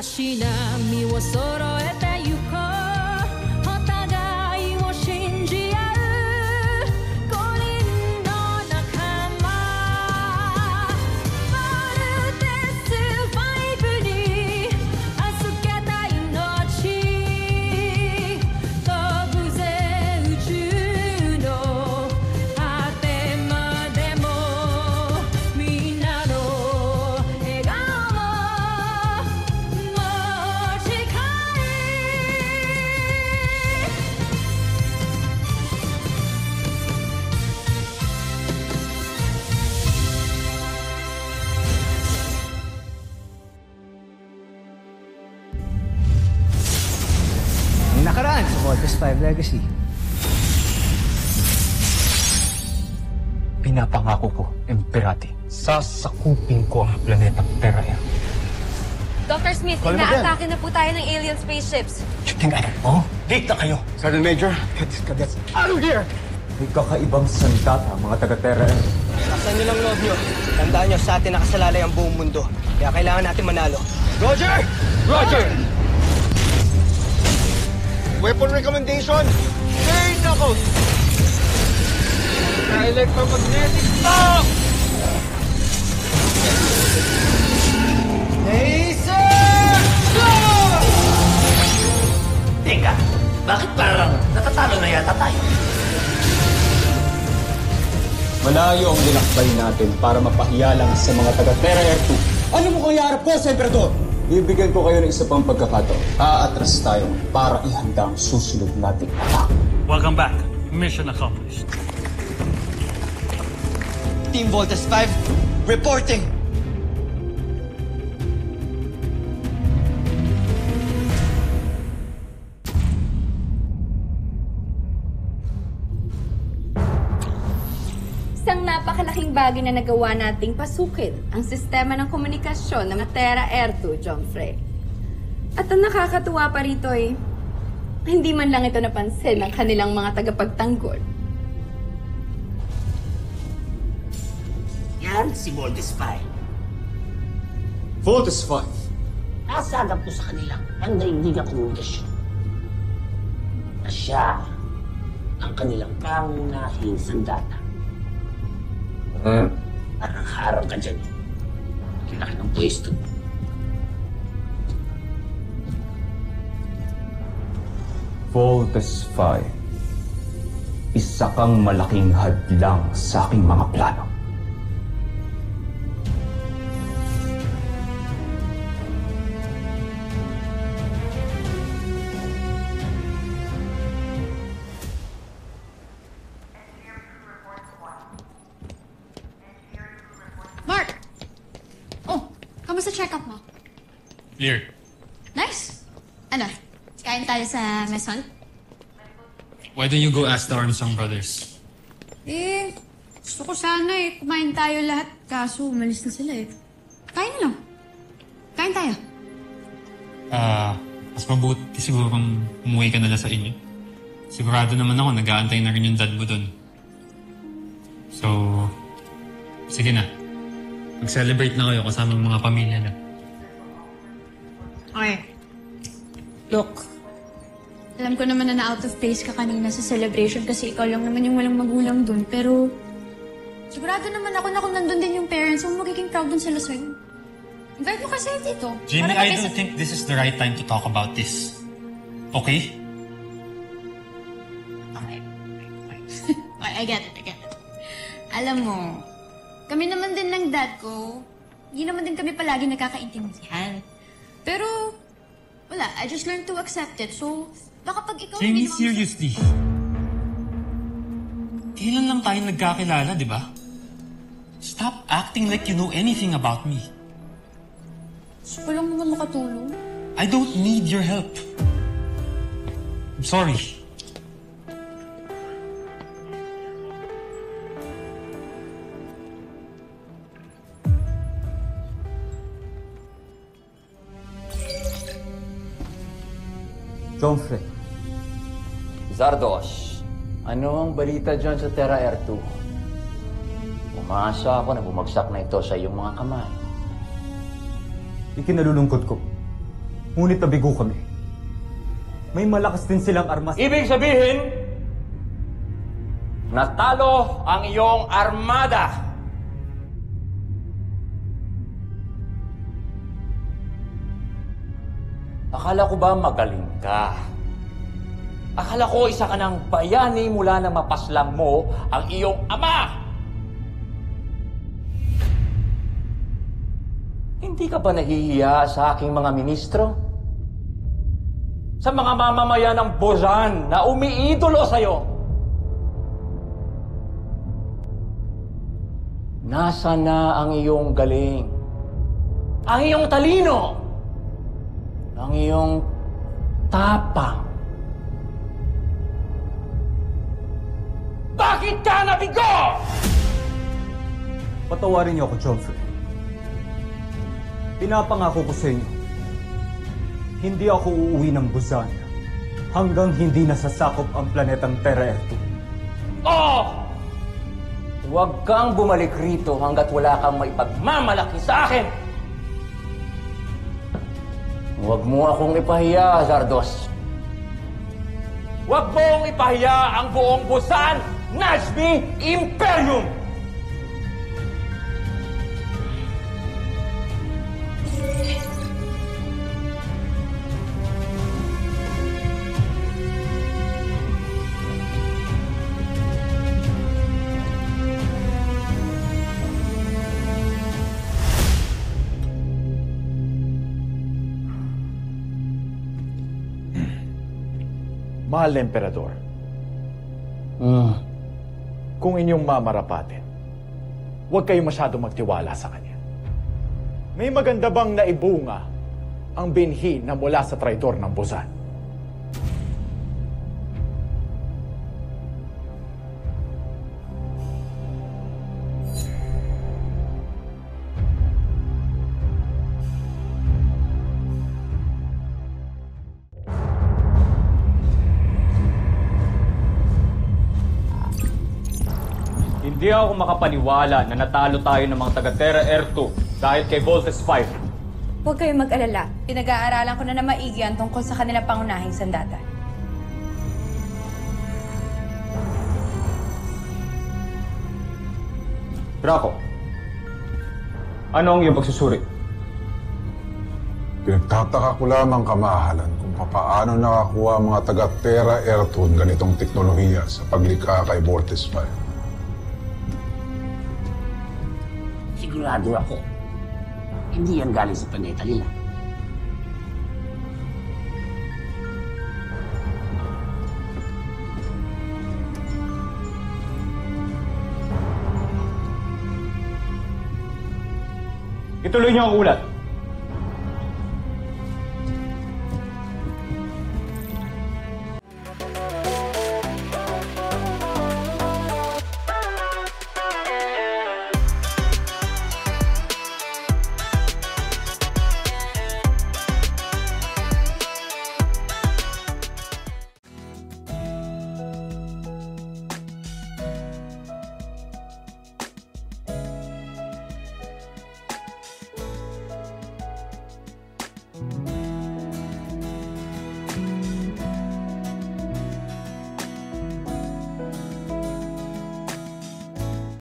し波を揃えてゆこうお互いを信じ合う五人の仲間まるでスバイブに預けた命飛ぶぜ宇宙の果てまでもみんなの笑顔Nakaraan sa Voltes 5 Legacy. Pinapangako ko, Emperati, sasakupin ko ang planetang Terra. Dr. Smith, inaatake na po tayo ng alien spaceships. You think I don't know? Late na kayo. Sergeant Major, get these cadets out of here! May kakaibang sandata, mga taga-Terra. Nasaan niyo lang loob niyo? Tandaan niyo, sa atin nakasalalay ang buong mundo. Kaya kailangan natin manalo. Roger! Roger! Weapon recommendation! Bare knuckles! Electromagnetic shock! Laser! Teka, bakit parang natatalo na yata tayo? Malayo ang linakbay natin para mapahiya lang sa mga taga-Terra Air 2. Ano mo kung iarap ko, Emperador? Bibigyan ko kayo ng isa pang pagkakataon. Aatras tayo para ihanda ang susunod nating attack. Welcome back. Mission accomplished. Team Voltes 5, reporting! Isang napakalaking bagay na nagawa nating pasukin ang sistema ng komunikasyon ng Terra Air 2, John Frey. At ang nakakatuwa pa rito ay, hindi man lang ito napansin ng kanilang mga tagapagtanggol. Yan si Voltes 5. Voltes 5. Nasagap ko sa kanila ang daigdigang komunikasyon. Na siya ang kanilang pangunahing sandata. Parang harang ka dyan. Laki ng pwesto. Voltes 5. Isa kang malaking hadlang sa aking mga plano. Mark! Oh, kamusta check-up mo? Clear. Nice! Ano, kain tayo sa Maison? Why don't you go ask the Armstrong brothers? Eh, gusto ko sana kumain tayo lahat. Kaso, umalis na sila Kain na lang. Kain tayo. Mas mabuti siguro kung umuwi ka na lang sa inyo. Sigurado naman ako, nag-aantay na rin yung dad mo dun. So, sige na. Mag-celebrate na kayo kasama ng mga pamilya na. Okay. Look, alam ko naman na out of place ka kanina sa celebration kasi ikaw lang naman yung walang magulang dun. Pero, sigurado naman ako na kung nandun din yung parents mo, magiging proud dun sila sa'yo. Invite mo kasi dito. Jimmy, I don't think this is the right time to talk about this. Okay? Okay. I get it. Alam mo, kami naman din ng dad ko, hindi naman din kami palagi nagkakaintindihan. Pero, wala, I just learned to accept it. So, baka pag ikaw Jamie, hindi naman... seriously. Kailan lang tayo nagkakilala, di ba? Stop acting like you know anything about me. Gusto ko lang naman makatulong. I don't need your help. I'm sorry. John Frey. Zardoz, ano ang balita dyan sa Terra Air 2? Umaasa ako na bumagsak na ito sa iyong mga kamay. Ikinalulungkot ko. Ngunit nabigo kami. May malakas din silang armas. Ibig sabihin, natalo ang iyong armada. Akala ko ba magaling ka? Akala ko isa ka ng bayani mula na mapaslang mo ang iyong ama! Hindi ka ba nahihiya sa aking mga ministro? Sa mga mamamayan ng Buzan na umiidolo sa'yo? Nasa na ang iyong galing? Ang iyong talino? Ang iyong tapang? Bakit ka nabigo? Patawarin niyo ako, Joffrey. Pinapangako ko sa inyo, hindi ako uuwi ng Buzan hanggang hindi nasasakop ang planetang Terra-Ertu. Oh! Huwag kang bumalik rito hanggat wala kang maipagmamalaki sa akin! Huwag mo akong ipahiya, Zardos. Huwag mong ipahiya ang buong Buzan Nazmi Imperium! Mahal na Emperador, kung inyong mamarapatin, huwag kayong masyadong magtiwala sa kanya. May maganda bang naibunga ang binhi na mula sa traidor ng Buzan? Hindi ako makapaniwala na natalo tayo ng mga taga-Terra-Ertu dahil kay Voltes 5. Huwag kayong mag-alala. Pinag-aaralan ko na maigi ang tungkol sa kanilang pangunahing sandata. Draco, ano ang iyong pagsusuri? Pinagtataka ko lamang, kamahalan, kung paano nakakuha ang mga taga-Terra-Ertu ng ganitong teknolohiya sa paglikha kay Voltes 5. Sigurado ako, hindi yan galing sa planeta nila. Ituloy niyo ang ulat.